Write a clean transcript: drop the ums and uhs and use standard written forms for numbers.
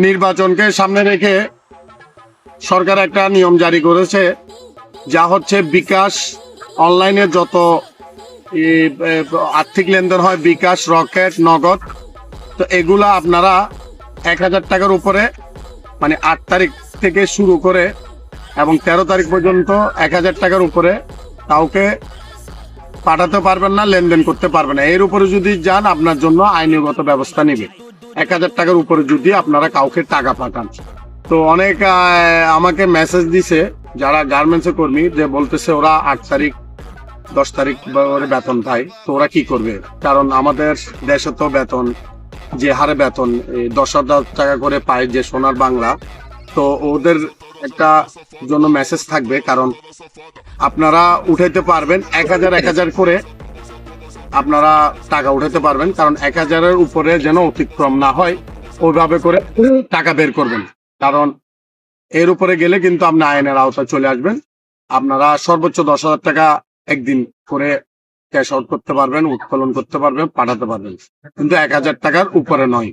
নির্বাচনকে সামনে রেখে সরকার একটা নিয়ম জারি করেছে, যা হচ্ছে বিকাশ অনলাইনে যত আর্থিক লেনদেন হয়, বিকাশ, রকেট, নগদ, তো এগুলা আপনারা 1,000 টাকার উপরে, মানে 8 তারিখ থেকে শুরু করে এবং 13 তারিখ পর্যন্ত 1,000 টাকার উপরে কাউকে পাঠাতে পারবেন না, লেনদেন করতে পারবেন না। এর উপরে যদি যান আপনার জন্য আইনগত ব্যবস্থা নেবে। 1,000 টাকার উপরে যদি আপনারা কাউকে টাকা পাঠান। তো অনেক আমাকে মেসেজ দিছে যারা গার্মেন্টসের কর্মী, যে বলতেছে ওরা 8 তারিখ 10 তারিখ করে বেতন পায়, তো ওরা কি করবে? কারণ আমাদের দেশে তো বেতন, যে হারে বেতন 10,000 টাকা করে পায় যে সোনার বাংলা, তো ওদের একটা জন্য মেসেজ থাকবে। কারণ আপনারা উঠাইতে পারবেন 1,000 করে আপনারা টাকা উঠাতে পারবেন, কারণ 1,000-এর উপরে যেন অতিক্রম না হয়, ওইভাবে করে টাকা বের করবেন। কারণ এর উপরে গেলে কিন্তু আপনি আইনের আওতায় চলে আসবেন। আপনারা সর্বোচ্চ 10,000 টাকা একদিন করে ক্যাশ আউট করতে পারবেন, উত্তোলন করতে পারবেন, পাঠাতে পারবেন, কিন্তু 1,000 টাকার উপরে নয়।